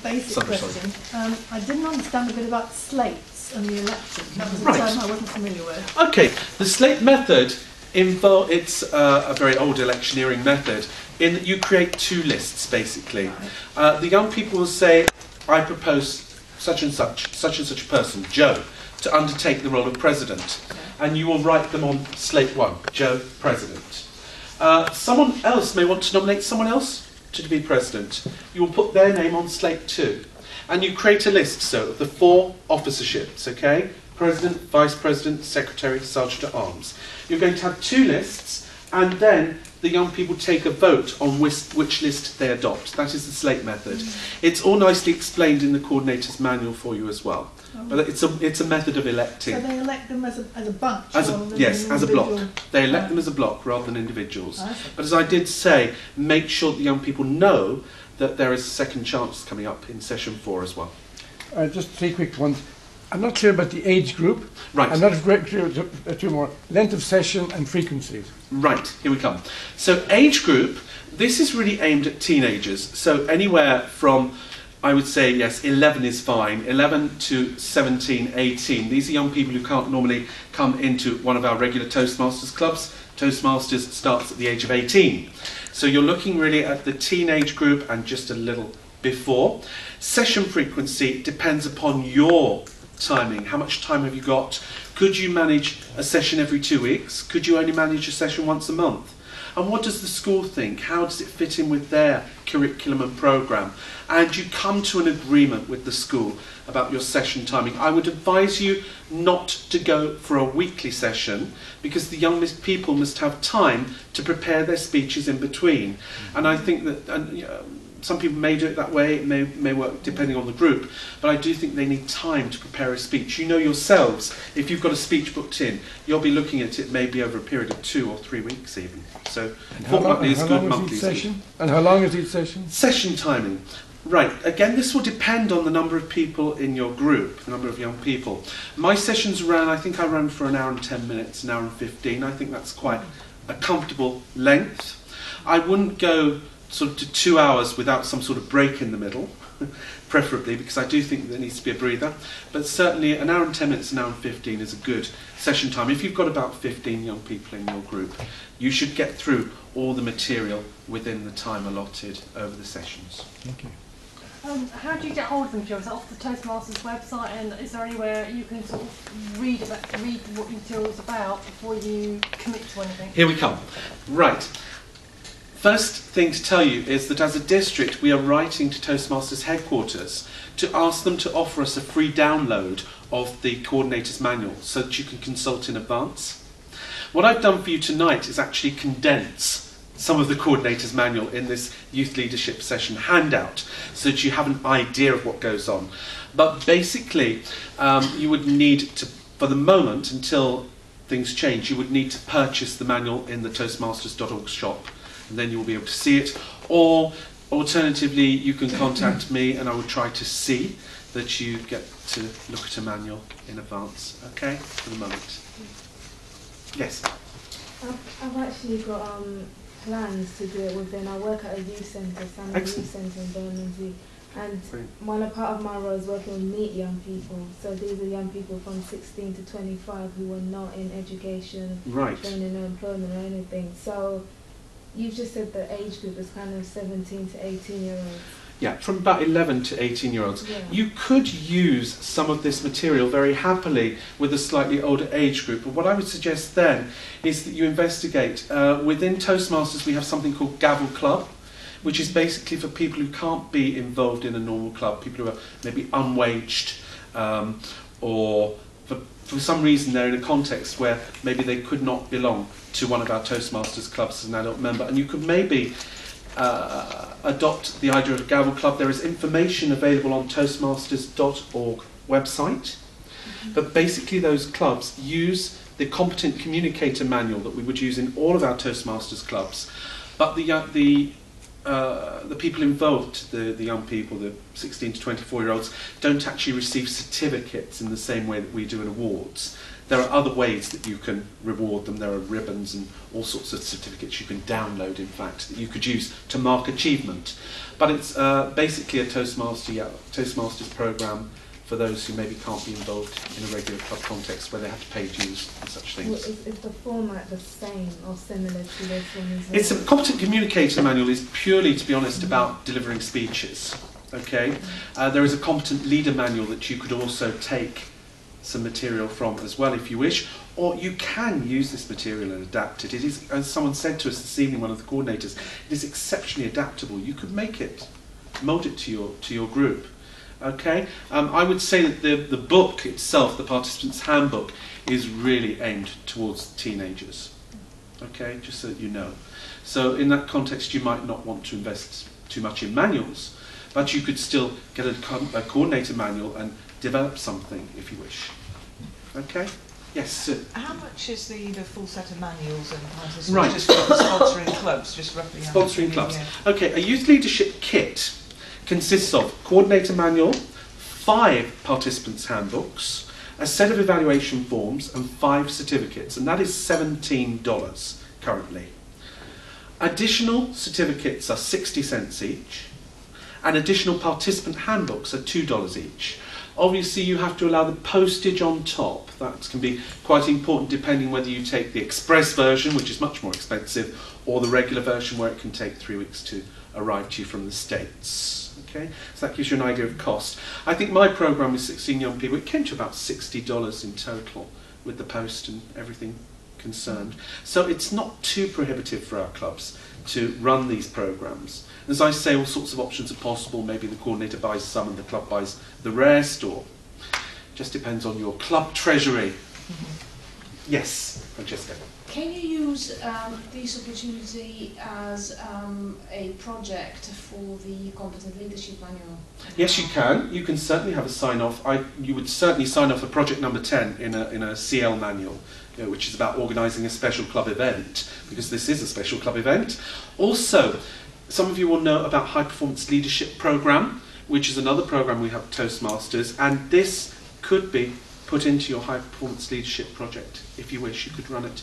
basic question. I didn't understand a bit about slates and the election. That was a term I wasn't familiar with. Okay, the slate method it's a very old electioneering method in that you create two lists basically. The young people will say, I propose such and such person, Joe, to undertake the role of president. And you will write them on slate 1, Joe, president. Someone else may want to nominate someone else to be president. You will put their name on slate 2. And you create a list, so, of the 4 officerships, okay? President, Vice President, Secretary, Sergeant at Arms. You're going to have 2 lists, and then the young people take a vote on which list they adopt. That is the slate method. It's all nicely explained in the coordinator's manual for you as well. But it's a method of electing. So they elect them as a bunch? Yes, as a block. They elect them as a block rather than individuals. But as I did say, make sure that young people know that there is a second chance coming up in session 4 as well. Just 3 quick ones. I'm not clear about the age group. Right. I'm not clear 2 more. Length of session and frequencies. Right, here we come. So age group, this is really aimed at teenagers. So anywhere from, I would say, yes, 11 is fine. 11 to 17, 18. These are young people who can't normally come into one of our regular Toastmasters clubs. Toastmasters starts at the age of 18. So you're looking really at the teenage group and just a little before. Session frequency depends upon your timing. How much time have you got? Could you manage a session every 2 weeks? Could you only manage a session once a month? And what does the school think? How does it fit in with their curriculum and programme? And you come to an agreement with the school about your session timing. I would advise you not to go for a weekly session because the young people must have time to prepare their speeches in between. And I think that some people may do it that way, it may work depending on the group, but I do think they need time to prepare a speech. You know yourselves, if you've got a speech booked in, you'll be looking at it maybe over a period of 2 or 3 weeks even. So fortnightly is good, monthly is good. And how long is each session? Session timing. Right, again this will depend on the number of people in your group, the number of young people. My sessions I think I ran for an hour and 10 minutes, an hour and 15. I think that's quite a comfortable length. I wouldn't go sort of to 2 hours without some sort of break in the middle, preferably, because I do think there needs to be a breather. But certainly an hour and 10 minutes, an hour and 15 is a good session time. If you've got about 15 young people in your group, you should get through all the material within the time allotted over the sessions. Thank you. How do you get hold of them, Joe? Is that off the Toastmasters website, and is there anywhere you can sort of read what your material is about before you commit to anything? Here we come. Right. First thing to tell you is that as a district we are writing to Toastmasters headquarters to ask them to offer us a free download of the coordinator's manual so that you can consult in advance. What I've done for you tonight is actually condense some of the coordinator's manual in this youth leadership session handout so that you have an idea of what goes on. But basically you would need to, for the moment until things change, you would need to purchase the manual in the toastmasters.org shop. And then you'll be able to see it, or alternatively you can contact me and I will try to see that you get to look at a manual in advance, okay, for the moment. Yes? I've actually got plans to do it within, I work at a youth centre, Samuel Youth Centre in Bermondsey, and a part of my role is working with Meet Young People, so these are young people from 16 to 25 who are not in education, training or employment or anything. So you've just said the age group is kind of 17 to 18-year-olds. Yeah, from about 11 to 18-year-olds. Yeah. You could use some of this material very happily with a slightly older age group, but what I would suggest then is that you investigate. Within Toastmasters we have something called Gavel Club, which is basically for people who can't be involved in a normal club, people who are maybe unwaged, or for some reason they're in a context where maybe they could not belong to one of our Toastmasters clubs as an adult member, and you could maybe adopt the idea of a Gavel Club. There is information available on toastmasters.org website, but basically those clubs use the competent communicator manual that we would use in all of our Toastmasters clubs, but the the people involved, the young people, the 16 to 24-year-olds, don't actually receive certificates in the same way that we do in awards. There are other ways that you can reward them. There are ribbons and all sorts of certificates you can download, in fact, that you could use to mark achievement. But it's basically a Toastmasters programme for those who maybe can't be involved in a regular club context where they have to pay dues and such things. Well, is the format the same or similar to this one? It's a competent communicator manual is purely, to be honest, about delivering speeches. Okay, there is a competent leader manual that you could also take some material from as well if you wish, or you can use this material and adapt it. It is, as someone said to us this evening, one of the coordinators, it is exceptionally adaptable. You could make it, mould it to your group. Okay, I would say that the book itself, the Participants Handbook, is really aimed towards teenagers. Okay, just so that you know. So in that context, you might not want to invest too much in manuals, but you could still get a coordinator manual and develop something if you wish. Okay? Yes, Sue. How much is the full set of manuals and participants? Right. Just for sponsoring clubs, just roughly. Sponsoring clubs. Yeah. Okay, a youth leadership kit consists of coordinator manual, 5 participants handbooks, a set of evaluation forms and 5 certificates, and that is $17 currently. Additional certificates are 60 cents each, and additional participant handbooks are $2 each. Obviously you have to allow the postage on top. That can be quite important depending whether you take the express version, which is much more expensive, or the regular version where it can take 3 weeks to arrive to you from the States. Okay, so that gives you an idea of cost. I think my programme with 16 young people, it came to about $60 in total with the post and everything concerned. So it's not too prohibitive for our clubs to run these programmes. As I say, all sorts of options are possible. Maybe the coordinator buys some and the club buys the rest, or just depends on your club treasury. Yes, Francesca. Can you use this opportunity as a project for the competent leadership manual? Yes, you can. You can certainly have a sign-off. You would certainly sign off for project number 10 in a CL manual, which is about organising a special club event, because this is a special club event. Also, some of you will know about High Performance Leadership Programme, which is another programme we have at Toastmasters, and this could be put into your High Performance Leadership project. If you wish, you could run it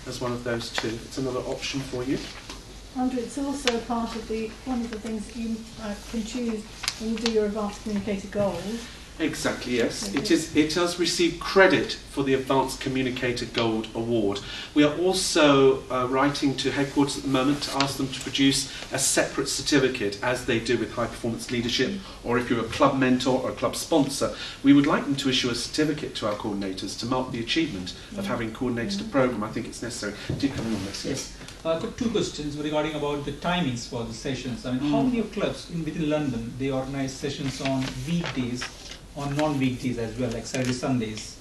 as one of those two. It's another option for you. Andrew, it's also part of one of the things that you can choose when you do your advanced communicator goals. Exactly, yes. It does receive credit for the Advanced Communicator Gold Award. We are also writing to headquarters at the moment to ask them to produce a separate certificate, as they do with High Performance Leadership, or if you're a club mentor or a club sponsor, we would like them to issue a certificate to our coordinators to mark the achievement of having coordinated a programme. I think it's necessary. Do come on this. Yes. I've got 2 questions regarding about the timings for the sessions. I mean, how many clubs within London, they organize sessions on weekdays, on non-weekdays as well, like Saturday, Sundays?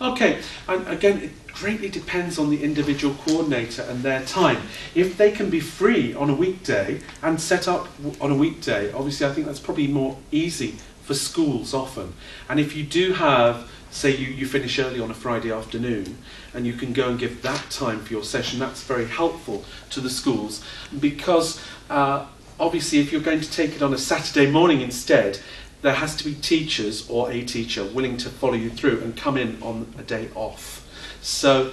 Okay, and again, it greatly depends on the individual coordinator and their time. If they can be free on a weekday and set up on a weekday, obviously I think that's probably more easy for schools often. And if you do have, say you finish early on a Friday afternoon and you can go and give that time for your session, that's very helpful to the schools, because obviously if you're going to take it on a Saturday morning instead, there has to be teachers or a teacher willing to follow you through and come in on a day off. So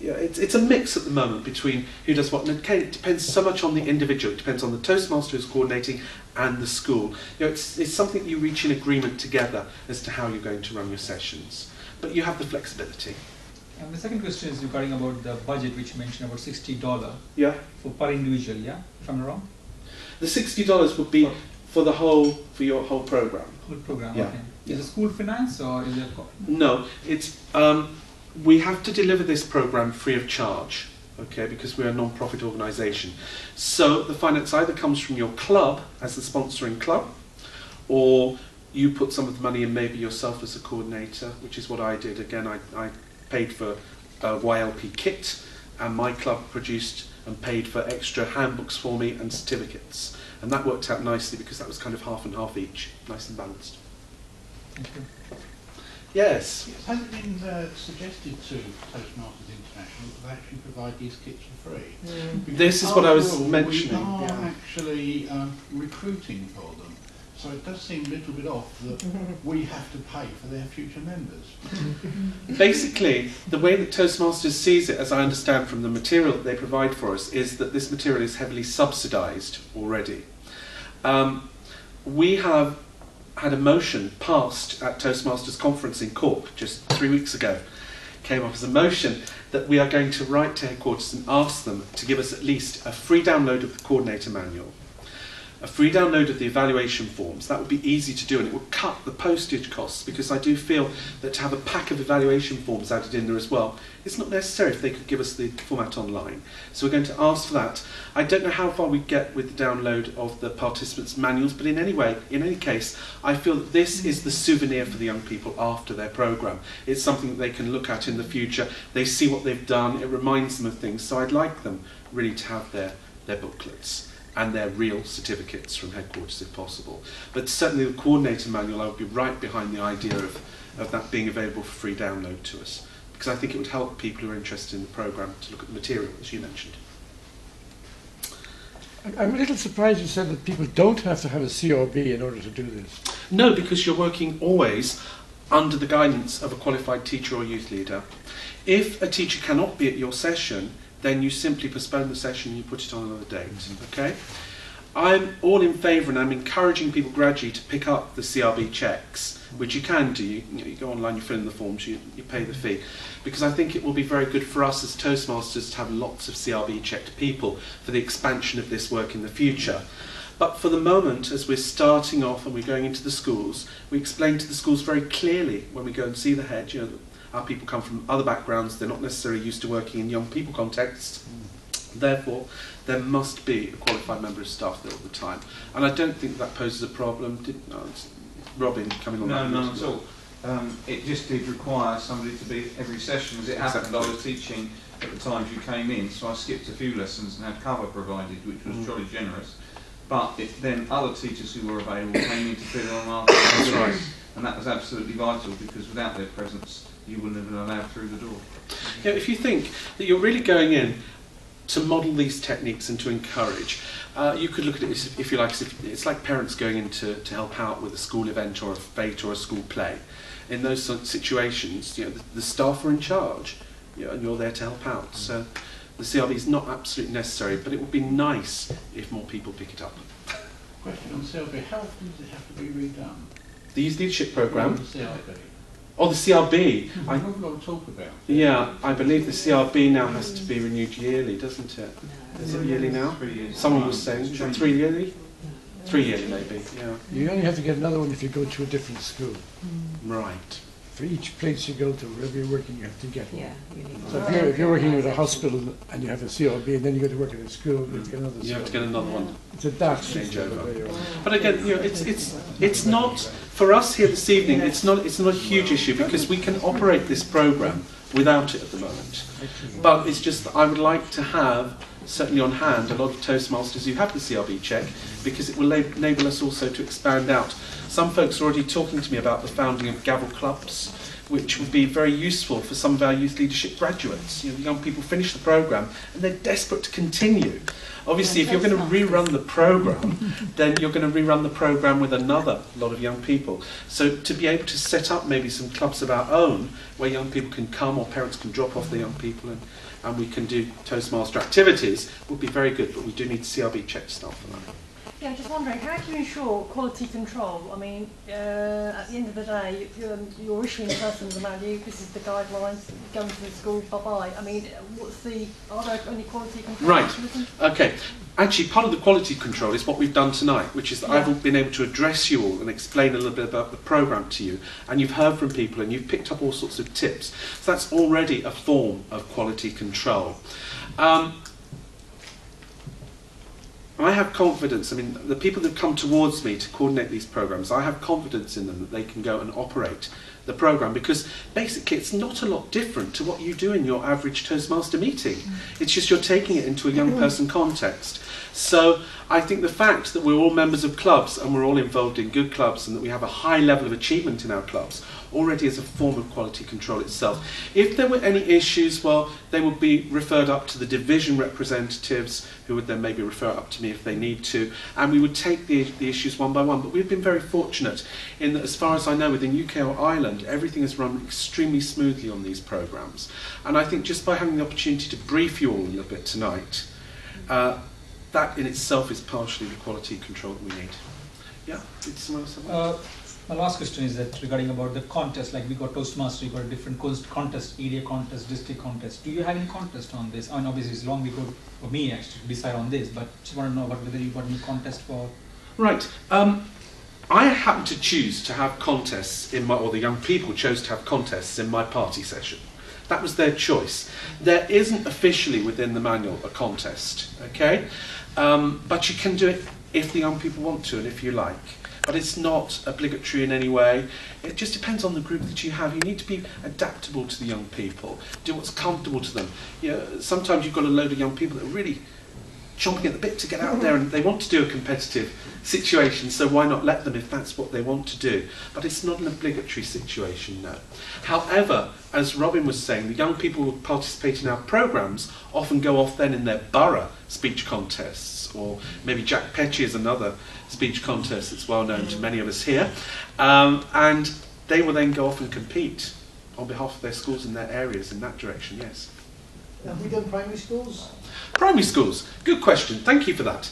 yeah, it's a mix at the moment between who does what, and it depends so much on the individual. It depends on the Toastmaster who's coordinating and the school. It's something you reach in agreement together as to how you're going to run your sessions, but you have the flexibility. And the second question is regarding about the budget, which you mentioned about $60 Yeah. for per individual, yeah, if I'm not wrong? The $60 would be for your whole program. Whole program, Yeah. okay. Is it school finance or is it? No, it's we have to deliver this program free of charge, okay, because we're a non-profit organisation. So the finance either comes from your club as the sponsoring club, or you put some of the money in maybe yourself as a coordinator, which is what I did. Again, I paid for a YLP kit, and my club produced and paid for extra handbooks for me and certificates. And that worked out nicely because that was kind of half and half each, nice and balanced. Thank you. Yes. Yes, has it been suggested to Toastmasters International that they actually provide these kits for free? Because This is what I was after all, mentioning. We are Yeah. actually recruiting for them. So it does seem a little bit off that we have to pay for their future members. Basically, the way that Toastmasters sees it, as I understand from the material that they provide for us, is that this material is heavily subsidised already. We have had a motion passed at Toastmasters conference in Cork just 3 weeks ago. Came up as a motion that we are going to write to headquarters and ask them to give us at least a free download of the coordinator manual, a free download of the evaluation forms. That would be easy to do, and it would cut the postage costs, because I do feel that to have a pack of evaluation forms added in there as well, it's not necessary if they could give us the format online. So we're going to ask for that. I don't know how far we get with the download of the participants' manuals, but in any case, I feel that this is the souvenir for the young people after their programme. It's something that they can look at in the future. They see what they've done, it reminds them of things, so I'd like them really to have their booklets and their real certificates from headquarters if possible. But certainly the coordinator manual, I would be right behind the idea of that being available for free download to us, because I think it would help people who are interested in the programme to look at the material, as you mentioned. I'm a little surprised you said that people don't have to have a CRB in order to do this. No, because you're working always under the guidance of a qualified teacher or youth leader. If a teacher cannot be at your session, then you simply postpone the session and you put it on another date, okay? I'm all in favour, and I'm encouraging people gradually to pick up the CRB checks, which you can do. You go online, you fill in the forms, you pay the fee, because I think it will be very good for us as Toastmasters to have lots of CRB checked people for the expansion of this work in the future. But for the moment, as we're starting off and we're going into the schools, we explain to the schools very clearly when we go and see the head, you know, our people come from other backgrounds, they're not necessarily used to working in young people contexts. Therefore, there must be a qualified member of staff there all the time. And I don't think that poses a problem. It's Robin coming on that. No, none at all. It just did require somebody to be every session. As it happened, I was teaching at the times you came in, so I skipped a few lessons and had cover provided, which was jolly generous. But then other teachers who were available came in to fill in on after. That's right. And that was absolutely vital, because without their presence, you wouldn't have been allowed through the door. Yeah, if you think that you're really going in to model these techniques and to encourage, you could look at it as, if you like, it's like parents going in to help out with a school event or a fete or a school play. In those sort of situations, you know, the staff are in charge, you know, and you're there to help out. So the CRB is not absolutely necessary, but it would be nice if more people pick it up. Question on CRB, how often does it have to be redone? The Youth Leadership Programme. The CRB. Oh, the CRB. I have a lot of talk about. Yeah, I believe the CRB now has to be renewed yearly, doesn't it? Is it yearly now? 3 years. Someone was saying, is it 3 yearly? 3 yearly maybe, yeah. You only have to get another one if you go to a different school. Right. For each place you go to, wherever you're working, you have to get one. Yeah, you need So if you're working at a hospital and you have a CRB, and then you go to work at a school, you have to get another CRB. You have to get another one. It's a dark Change system. over. But again, you know, it's not for us here this evening. It's not a huge issue, because we can operate this program without it at the moment. But it's just that I would like to have certainly on hand a lot of Toastmasters who have the CRB check, because it will enable us also to expand out. Some folks are already talking to me about the founding of Gavel clubs, which would be very useful for some of our youth leadership graduates. You know, the young people finish the programme and they're desperate to continue. Obviously, if you're going to rerun the programme, then you're going to rerun the programme with another lot of young people. So to be able to set up maybe some clubs of our own, where young people can come, or parents can drop off the young people, and we can do Toastmaster activities, would be very good, but we do need CRB check staff for that. Yeah, I'm just wondering, how do you ensure quality control? I mean, at the end of the day, you're issuing persons a manual, this is the guidelines, going to the school, bye-bye. I mean, are there any quality control? Right, okay. Actually, part of the quality control is what we've done tonight, which is that I've been able to address you all and explain a little bit about the programme to you, and you've heard from people and you've picked up all sorts of tips. So that's already a form of quality control. I have confidence, I mean, the people that come towards me to coordinate these programmes, I have confidence in them that they can go and operate the programme, because basically it's not a lot different to what you do in your average Toastmaster meeting. It's just you're taking it into a young person context. So I think the fact that we're all members of clubs and we're all involved in good clubs and that we have a high level of achievement in our clubs already is a form of quality control itself. If there were any issues, well, they would be referred up to the division representatives, who would then maybe refer it up to me if they need to, and we would take the issues one by one. But we've been very fortunate in that, as far as I know, within UK or Ireland, everything is run extremely smoothly on these programmes. And I think just by having the opportunity to brief you all a little bit tonight, that in itself is partially the quality control that we need. Yeah, did someone else have one? My last question is that regarding about the contest, like we got Toastmaster, we got a different contest, area contest, district contest. Do you have any contest on this? I mean, obviously it's long ago for me actually to decide on this, but just want to know about whether you got any contest for. Right. I happen to choose to have contests in my, or the young people chose to have contests in my party session. That was their choice. There isn't officially within the manual a contest, okay? But you can do it if the young people want to and if you like. But it's not obligatory in any way. It just depends on the group that you have. You need to be adaptable to the young people, do what's comfortable to them. You know, sometimes you've got a load of young people that are really chomping at the bit to get out there and they want to do a competitive situation, so why not let them if that's what they want to do? But it's not an obligatory situation, no. However, as Robin was saying, the young people who participate in our programmes often go off then in their borough speech contests, or maybe Jack Petchy is another speech contest that's well known to many of us here, and they will then go off and compete on behalf of their schools in their areas in that direction, yes. Have we done primary schools? Primary schools, good question, thank you for that.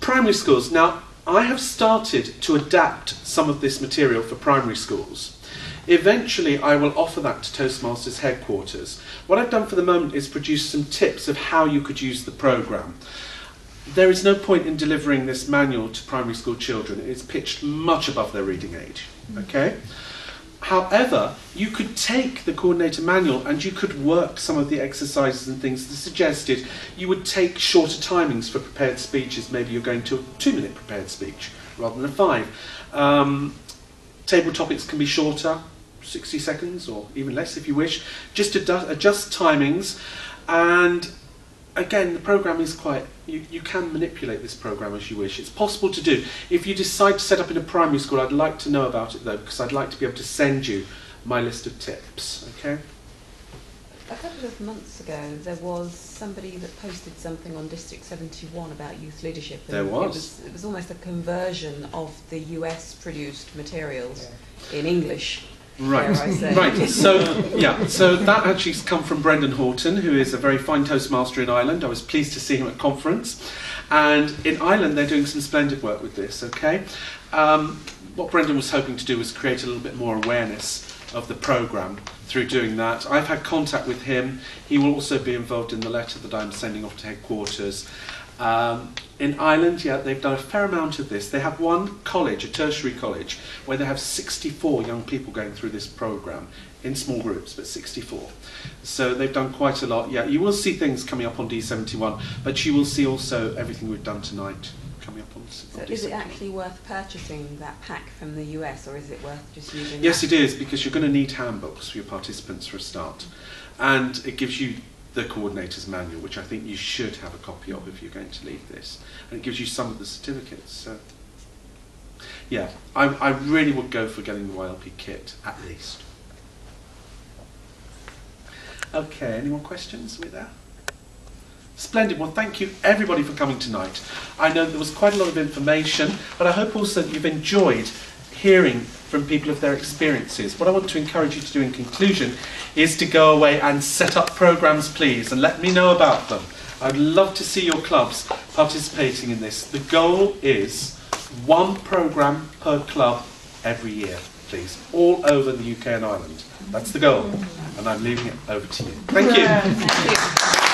Primary schools, now I have started to adapt some of this material for primary schools. Eventually I will offer that to Toastmasters headquarters. What I've done for the moment is produce some tips of how you could use the programme. There is no point in delivering this manual to primary school children. It's pitched much above their reading age, okay? However, you could take the coordinator manual and you could work some of the exercises and things that are suggested. You would take shorter timings for prepared speeches. Maybe you're going to a 2-minute prepared speech rather than a 5. Table topics can be shorter, 60 seconds or even less if you wish. Just adjust timings, and again, the programme is quite, you can manipulate this programme as you wish. It's possible to do. If you decide to set up in a primary school, I'd like to know about it though, because I'd like to be able to send you my list of tips, okay? A couple of months ago, there was somebody that posted something on District 71 about youth leadership. And there was. It was almost a conversion of the US-produced materials in English. Right, right. So yeah, so that actually has come from Brendan Horton, who is a very fine Toastmaster in Ireland. I was pleased to see him at conference, and in Ireland they're doing some splendid work with this. Okay, what Brendan was hoping to do was create a little bit more awareness of the programme through doing that. I've had contact with him. He will also be involved in the letter that I'm sending off to headquarters. In Ireland, yeah, they've done a fair amount of this. They have one college, a tertiary college, where they have 64 young people going through this programme in small groups, but 64. So they've done quite a lot. Yeah, you will see things coming up on D71, but you will see also everything we've done tonight coming up on D71. So is it actually worth purchasing that pack from the US, or is it worth just using Yes, it is, because you're going to need handbooks for your participants for a start. And it gives you the coordinator's manual, which I think you should have a copy of if you're going to lead this. And it gives you some of the certificates. So, yeah, I really would go for getting the YLP kit, at least. Okay, any more questions with that? Splendid. Well, thank you everybody for coming tonight. I know there was quite a lot of information, but I hope also that you've enjoyed hearing from people of their experiences. What I want to encourage you to do in conclusion is to go away and set up programmes, please, and let me know about them. I'd love to see your clubs participating in this. The goal is 1 programme per club every year, please, all over the UK and Ireland. That's the goal, and I'm leaving it over to you. Thank you.